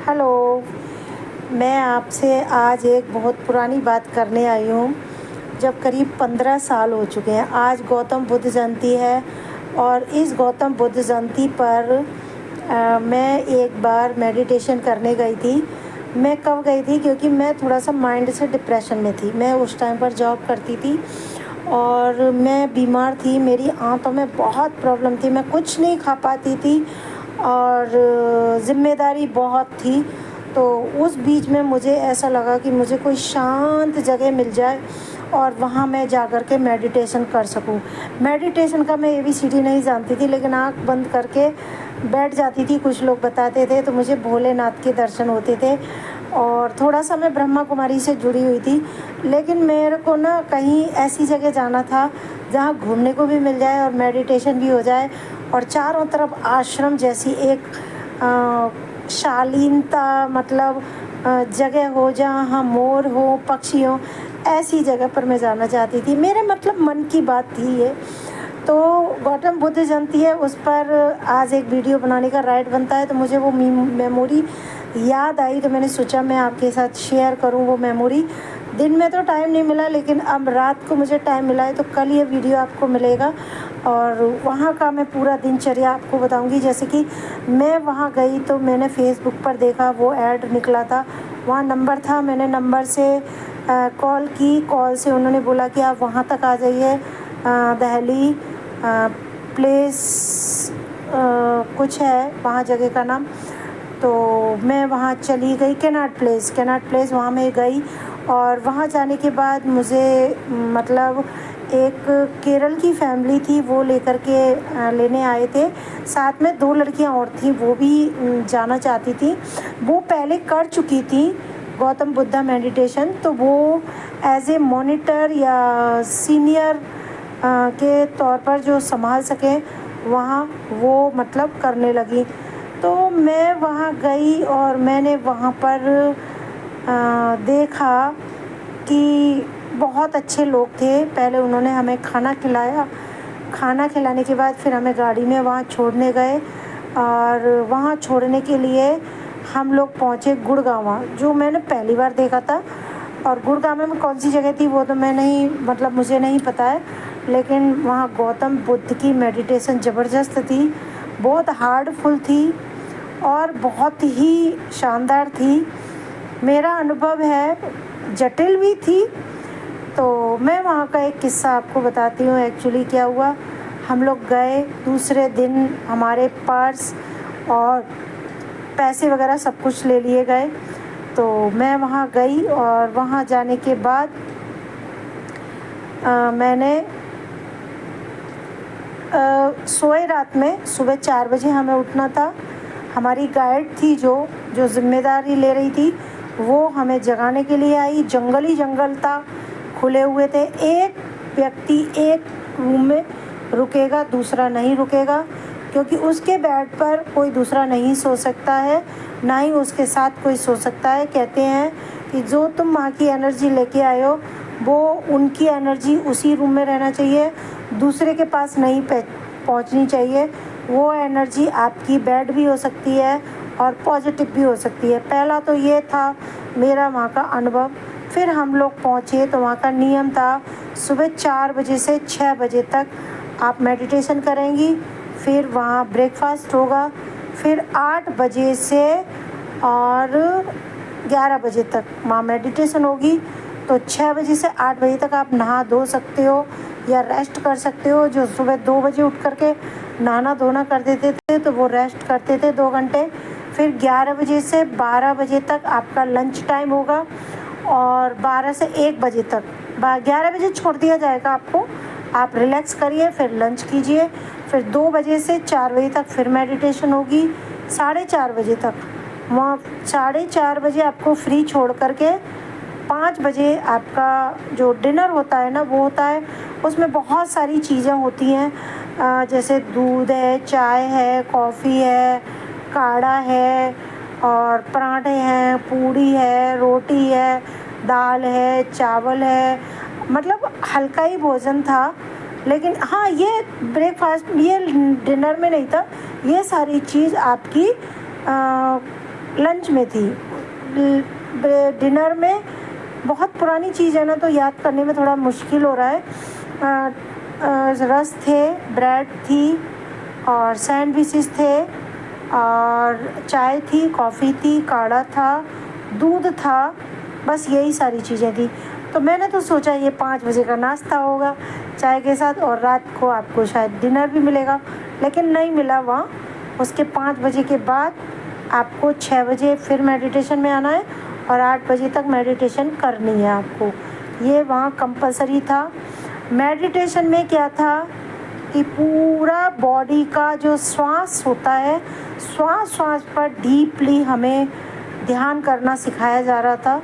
Hello. मैं आपसे आज एक बहुत पुरानी बात करने आई हूँ। जब करीब 15 साल हो चुके हैं, आज गौतम बुद्ध जयंती है और इस गौतम बुद्ध जयंती पर मैं एक बार मेडिटेशन करने गई थी। मैं कब गई थी, क्योंकि मैं थोड़ा सा माइंड से डिप्रेशन में थी। मैं उस टाइम पर जॉब करती थी और मैं बीमार थी। मेरी आंतों में बहुत प्रॉब्लम थी, मैं कुछ नहीं खा पाती थी और ज़िम्मेदारी बहुत थी। तो उस बीच में मुझे ऐसा लगा कि मुझे कोई शांत जगह मिल जाए और वहाँ मैं जा कर के मेडिटेशन कर सकूँ। मेडिटेशन का मैं ABCD नहीं जानती थी, लेकिन आँख बंद करके बैठ जाती थी। कुछ लोग बताते थे तो मुझे भोलेनाथ के दर्शन होते थे और थोड़ा सा मैं ब्रह्मा कुमारी से जुड़ी हुई थी। लेकिन मेरे को ना कहीं ऐसी जगह जाना था जहाँ घूमने को भी मिल जाए और मेडिटेशन भी हो जाए और चारों तरफ आश्रम जैसी एक शालीनता, मतलब जगह हो जहाँ मोर हो, पक्षी हो, ऐसी जगह पर मैं जाना चाहती थी। मेरे मतलब मन की बात थी ये। तो गौतम बुद्ध जयंती है, उस पर आज एक वीडियो बनाने का राइट बनता है, तो मुझे वो मेमोरी याद आई, तो मैंने सोचा मैं आपके साथ शेयर करूं वो मेमोरी। दिन में तो टाइम नहीं मिला, लेकिन अब रात को मुझे टाइम मिला है, तो कल ये वीडियो आपको मिलेगा और वहाँ का मैं पूरा दिनचर्या आपको बताऊंगी। जैसे कि मैं वहाँ गई तो मैंने फेसबुक पर देखा, वो ऐड निकला था, वहाँ नंबर था, मैंने नंबर से कॉल की। कॉल से उन्होंने बोला कि आप वहाँ तक आ जाइए, दहली प्लेस कुछ है वहाँ जगह का नाम। तो मैं वहाँ चली गई, कैनाट प्लेस वहाँ मैं गई और वहाँ जाने के बाद मुझे मतलब एक केरल की फैमिली थी, वो लेकर के लेने आए थे। साथ में 2 लड़कियाँ और थीं, वो भी जाना चाहती थी। वो पहले कर चुकी थी गौतम बुद्धा मेडिटेशन, तो वो एज ए मॉनिटर या सीनियर के तौर पर जो संभाल सकें वहाँ, वो मतलब करने लगी। तो मैं वहाँ गई और मैंने वहाँ पर देखा कि बहुत अच्छे लोग थे। पहले उन्होंने हमें खाना खिलाया, खाना खिलाने के बाद फिर हमें गाड़ी में वहाँ छोड़ने गए और वहाँ छोड़ने के लिए हम लोग पहुँचे गुड़गांव, जो मैंने पहली बार देखा था। और गुड़गांव में कौन सी जगह थी वो तो मैं नहीं, मतलब मुझे नहीं पता है, लेकिन वहाँ गौतम बुद्ध की मेडिटेशन ज़बरदस्त थी, बहुत हार्डफुल थी और बहुत ही शानदार थी। मेरा अनुभव है, जटिल भी थी। तो मैं वहाँ का एक किस्सा आपको बताती हूँ। एक्चुअली क्या हुआ, हम लोग गए, दूसरे दिन हमारे पर्स और पैसे वगैरह सब कुछ ले लिए गए। तो मैं वहाँ गई और वहाँ जाने के बाद मैंने सोए रात में। सुबह 4 बजे हमें उठना था। हमारी गाइड थी जो जिम्मेदारी ले रही थी, वो हमें जगाने के लिए आई। जंगल ही जंगल था, खुले हुए थे। एक व्यक्ति एक रूम में रुकेगा, दूसरा नहीं रुकेगा, क्योंकि उसके बेड पर कोई दूसरा नहीं सो सकता है, ना ही उसके साथ कोई सो सकता है। कहते हैं कि जो तुम वहाँ की एनर्जी लेके आए हो, वो उनकी एनर्जी उसी रूम में रहना चाहिए, दूसरे के पास नहीं पहुँचनी चाहिए। वो एनर्जी आपकी बैड भी हो सकती है और पॉजिटिव भी हो सकती है। पहला तो ये था मेरा वहाँ का अनुभव। फिर हम लोग पहुँचे तो वहाँ का नियम था, सुबह 4 बजे से 6 बजे तक आप मेडिटेशन करेंगी, फिर वहाँ ब्रेकफास्ट होगा, फिर 8 बजे से और 11 बजे तक वहाँ मेडिटेशन होगी। तो 6 बजे से 8 बजे तक आप नहा धो सकते हो या रेस्ट कर सकते हो। जो सुबह 2 बजे उठ करके नहाना धोना कर देते थे तो वो रेस्ट करते थे 2 घंटे। फिर 11 बजे से 12 बजे तक आपका लंच टाइम होगा और 12 से 1 बजे तक, 11 बजे छोड़ दिया जाएगा आपको, आप रिलैक्स करिए, फिर लंच कीजिए। फिर 2 बजे से 4 बजे तक फिर मेडिटेशन होगी, 4:30 बजे तक। वहाँ 4:30 बजे आपको फ्री छोड़ करके 5 बजे आपका जो डिनर होता है ना, वो होता है। उसमें बहुत सारी चीज़ें होती हैं, जैसे दूध है, चाय है, कॉफ़ी है, काढ़ा है और पराठे हैं, पूड़ी है, रोटी है, दाल है, चावल है। मतलब हल्का ही भोजन था। लेकिन हाँ, ये ब्रेकफास्ट, ये डिनर में नहीं था। ये सारी चीज़ आपकी लंच में थी। डिनर में बहुत पुरानी चीज़ है ना, तो याद करने में थोड़ा मुश्किल हो रहा है। रस थे, ब्रेड थी और सैंडविचेस थे और चाय थी, कॉफ़ी थी, काढ़ा था, दूध था, बस यही सारी चीज़ें थी। तो मैंने तो सोचा ये 5 बजे का नाश्ता होगा चाय के साथ और रात को आपको शायद डिनर भी मिलेगा, लेकिन नहीं मिला वहाँ। उसके 5 बजे के बाद आपको 6 बजे फिर मेडिटेशन में आना है और 8 बजे तक मेडिटेशन करनी है आपको। ये वहाँ कंपलसरी था। मेडिटेशन में क्या था कि पूरा बॉडी का जो श्वास होता है, श्वास पर डीपली हमें ध्यान करना सिखाया जा रहा था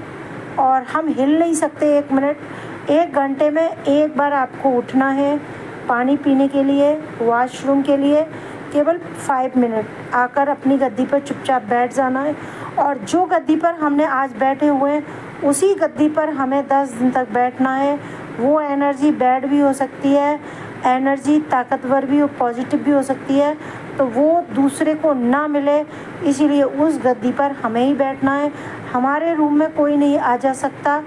और हम हिल नहीं सकते 1 मिनट। 1 घंटे में एक बार आपको उठना है पानी पीने के लिए, वॉशरूम के लिए, केवल 5 मिनट आकर अपनी गद्दी पर चुपचाप बैठ जाना है और जो गद्दी पर हमने आज बैठे हुए हैं उसी गद्दी पर हमें 10 दिन तक बैठना है। वो एनर्जी बैड भी हो सकती है, एनर्जी ताकतवर भी और पॉजिटिव भी हो सकती है, तो वो दूसरे को ना मिले, इसीलिए उस गद्दी पर हमें ही बैठना है। हमारे रूम में कोई नहीं आ जा सकता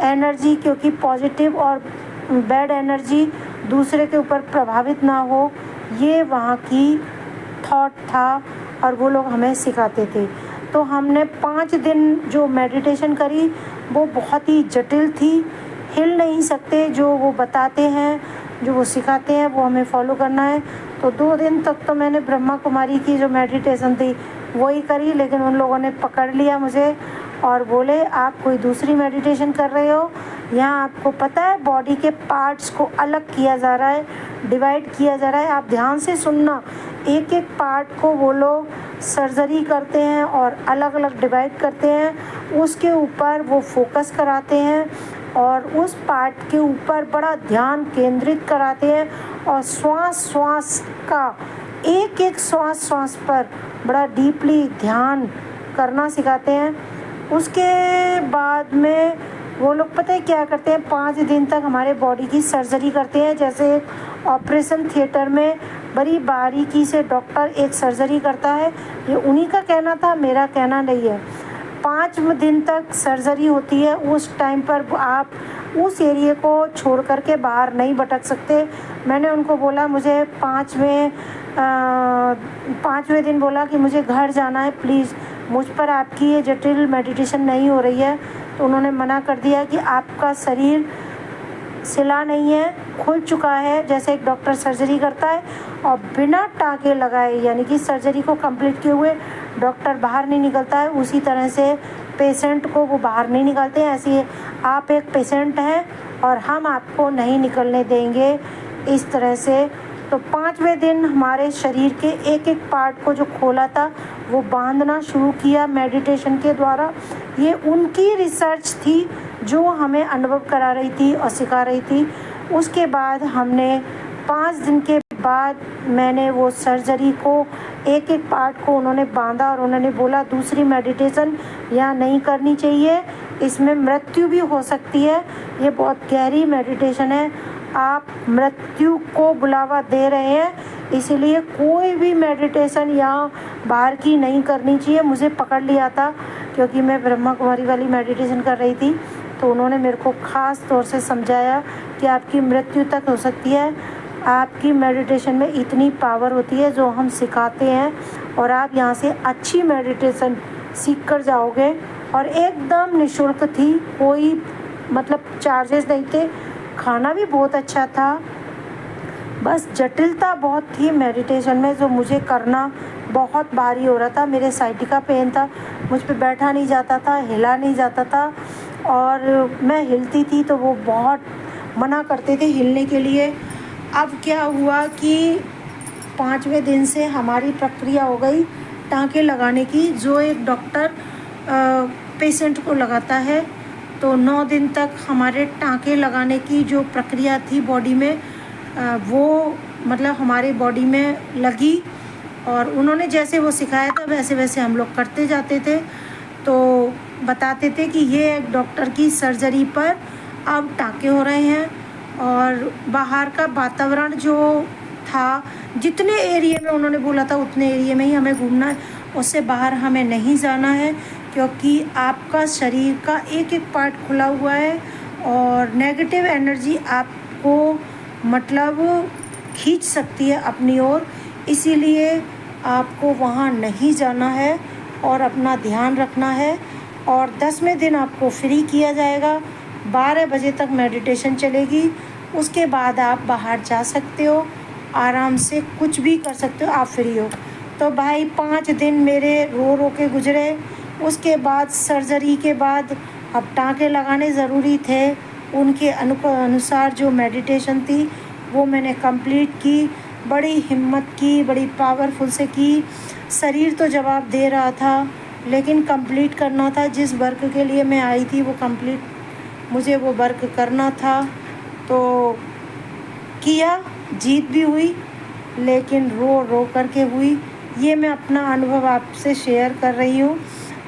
एनर्जी, क्योंकि पॉजिटिव और बैड एनर्जी दूसरे के ऊपर प्रभावित ना हो, ये वहाँ की थॉट था और वो लोग हमें सिखाते थे। तो हमने 5 दिन जो मेडिटेशन करी वो बहुत ही जटिल थी, हिल नहीं सकते। जो वो बताते हैं, जो वो सिखाते हैं, वो हमें फॉलो करना है। तो 2 दिन तक तो मैंने ब्रह्मा कुमारी की जो मेडिटेशन थी वही करी, लेकिन उन लोगों ने पकड़ लिया मुझे और बोले आप कोई दूसरी मेडिटेशन कर रहे हो। यहाँ आपको पता है बॉडी के पार्ट्स को अलग किया जा रहा है, डिवाइड किया जा रहा है, आप ध्यान से सुनना। एक एक पार्ट को वो लोग सर्जरी करते हैं और अलग अलग डिवाइड करते हैं, उसके ऊपर वो फोकस कराते हैं और उस पार्ट के ऊपर बड़ा ध्यान केंद्रित कराते हैं और श्वास का एक एक श्वास पर बड़ा डीपली ध्यान करना सिखाते हैं। उसके बाद में वो लोग पता है क्या करते हैं, 5 दिन तक हमारे बॉडी की सर्जरी करते हैं। जैसे ऑपरेशन थिएटर में बड़ी बारीकी से डॉक्टर एक सर्जरी करता है, ये उन्हीं का कहना था, मेरा कहना नहीं है। 5 दिन तक सर्जरी होती है, उस टाइम पर आप उस एरिया को छोड़ कर के बाहर नहीं भटक सकते। मैंने उनको बोला मुझे 5वें दिन बोला कि मुझे घर जाना है, प्लीज़ मुझ पर आपकी ये जटिल मेडिटेशन नहीं हो रही है। तो उन्होंने मना कर दिया कि आपका शरीर सिला नहीं है, खुल चुका है, जैसे एक डॉक्टर सर्जरी करता है और बिना टाँके लगाए यानी कि सर्जरी को कंप्लीट किए हुए डॉक्टर बाहर नहीं निकलता है, उसी तरह से पेशेंट को वो बाहर नहीं निकालते हैं। ऐसे आप एक पेशेंट हैं और हम आपको नहीं निकलने देंगे इस तरह से। तो 5वें दिन हमारे शरीर के एक एक पार्ट को जो खोला था वो बांधना शुरू किया मेडिटेशन के द्वारा। ये उनकी रिसर्च थी जो हमें अनुभव करा रही थी और सिखा रही थी। उसके बाद हमने 5 दिन के बाद मैंने वो सर्जरी को एक एक पार्ट को उन्होंने बांधा और उन्होंने बोला दूसरी मेडिटेशन यहाँ नहीं करनी चाहिए, इसमें मृत्यु भी हो सकती है, ये बहुत गहरी मेडिटेशन है, आप मृत्यु को बुलावा दे रहे हैं, इसीलिए कोई भी मेडिटेशन यहाँ बाहर की नहीं करनी चाहिए। मुझे पकड़ लिया था क्योंकि मैं ब्रह्मा कुमारी वाली मेडिटेशन कर रही थी, तो उन्होंने मेरे को ख़ास तौर से समझाया कि आपकी मृत्यु तक हो सकती है, आपकी मेडिटेशन में इतनी पावर होती है जो हम सिखाते हैं और आप यहाँ से अच्छी मेडिटेशन सीख कर जाओगे। और एकदम निःशुल्क थी, कोई मतलब चार्जेस नहीं थे, खाना भी बहुत अच्छा था। बस जटिलता बहुत थी मेडिटेशन में जो मुझे करना बहुत भारी हो रहा था। मेरे साइटिका पेन था, मुझ पे बैठा नहीं जाता था, हिला नहीं जाता था और मैं हिलती थी तो वो बहुत मना करते थे हिलने के लिए। अब क्या हुआ कि 5वें दिन से हमारी प्रक्रिया हो गई टाँके लगाने की, जो एक डॉक्टर पेशेंट को लगाता है। तो 9 दिन तक हमारे टाँके लगाने की जो प्रक्रिया थी बॉडी में वो मतलब हमारे बॉडी में लगी और उन्होंने जैसे वो सिखाया था वैसे वैसे हम लोग करते जाते थे। तो बताते थे कि ये एक डॉक्टर की सर्जरी पर अब टाँके हो रहे हैं और बाहर का वातावरण जो था, जितने एरिया में उन्होंने बोला था उतने एरिया में ही हमें घूमना है उससे बाहर हमें नहीं जाना है, क्योंकि आपका शरीर का एक एक पार्ट खुला हुआ है और नेगेटिव एनर्जी आपको मतलब खींच सकती है अपनी ओर। इसीलिए आपको वहाँ नहीं जाना है और अपना ध्यान रखना है। और 10वें दिन आपको फ्री किया जाएगा, 12 बजे तक मेडिटेशन चलेगी। उसके बाद आप बाहर जा सकते हो, आराम से कुछ भी कर सकते हो, आप फ्री हो। तो भाई 5 दिन मेरे रो रो के गुजरे। उसके बाद सर्जरी के बाद अब टाँके लगाने ज़रूरी थे, उनके अनुसार जो मेडिटेशन थी वो मैंने कंप्लीट की। बड़ी हिम्मत की, बड़ी पावरफुल से की। शरीर तो जवाब दे रहा था, लेकिन कंप्लीट करना था। जिस वर्क के लिए मैं आई थी वो कंप्लीट मुझे वो वर्क करना था, तो किया। जीत भी हुई, लेकिन रो रो करके हुई। ये मैं अपना अनुभव आपसे शेयर कर रही हूँ।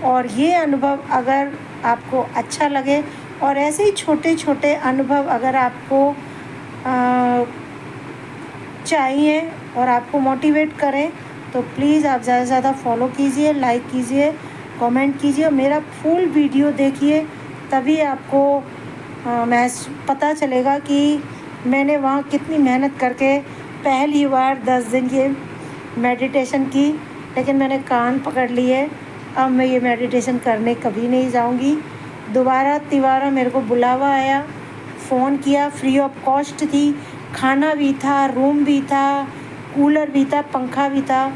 और ये अनुभव अगर आपको अच्छा लगे और ऐसे ही छोटे छोटे अनुभव अगर आपको चाहिए और आपको मोटिवेट करें, तो प्लीज़ आप ज़्यादा से ज़्यादा फॉलो कीजिए, लाइक कीजिए, कमेंट कीजिए, मेरा फुल वीडियो देखिए। तभी आपको पता चलेगा कि मैंने वहाँ कितनी मेहनत करके पहली बार 10 दिन की मेडिटेशन की। लेकिन मैंने कान पकड़ लिए, अब मैं ये मेडिटेशन करने कभी नहीं जाऊँगी। दोबारा मेरे को बुलावा आया, फ़ोन किया, फ्री ऑफ कॉस्ट थी, खाना भी था, रूम भी था, कूलर भी था, पंखा भी था।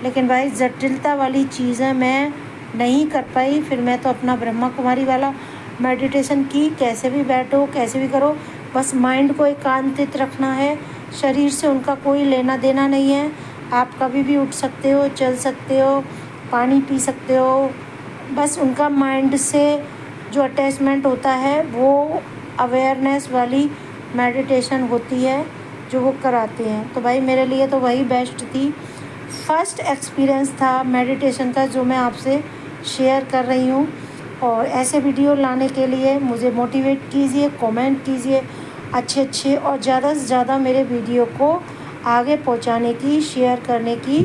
लेकिन भाई जटिलता वाली चीज़ें मैं नहीं कर पाई। फिर मैं तो अपना ब्रह्मा कुमारी वाला मेडिटेशन की। कैसे भी बैठो, कैसे भी करो, बस माइंड को एकांतित रखना है। शरीर से उनका कोई लेना देना नहीं है। आप कभी भी उठ सकते हो, चल सकते हो, पानी पी सकते हो। बस उनका माइंड से जो अटैचमेंट होता है वो अवेयरनेस वाली मेडिटेशन होती है जो वो कराते हैं। तो भाई मेरे लिए तो वही बेस्ट थी। फर्स्ट एक्सपीरियंस था मेडिटेशन का जो मैं आपसे शेयर कर रही हूँ। और ऐसे वीडियो लाने के लिए मुझे मोटिवेट कीजिए, कमेंट कीजिए अच्छे और ज़्यादा से ज़्यादा मेरे वीडियो को आगे पहुँचाने की, शेयर करने की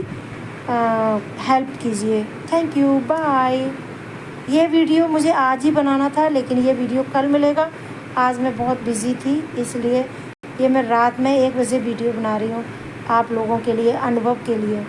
हेल्प कीजिए। Thank you, bye. ये वीडियो मुझे आज ही बनाना था, लेकिन ये वीडियो कल मिलेगा। आज मैं बहुत बिज़ी थी, इसलिए ये मैं रात में 1 बजे वीडियो बना रही हूँ आप लोगों के लिए, अनुभव के लिए।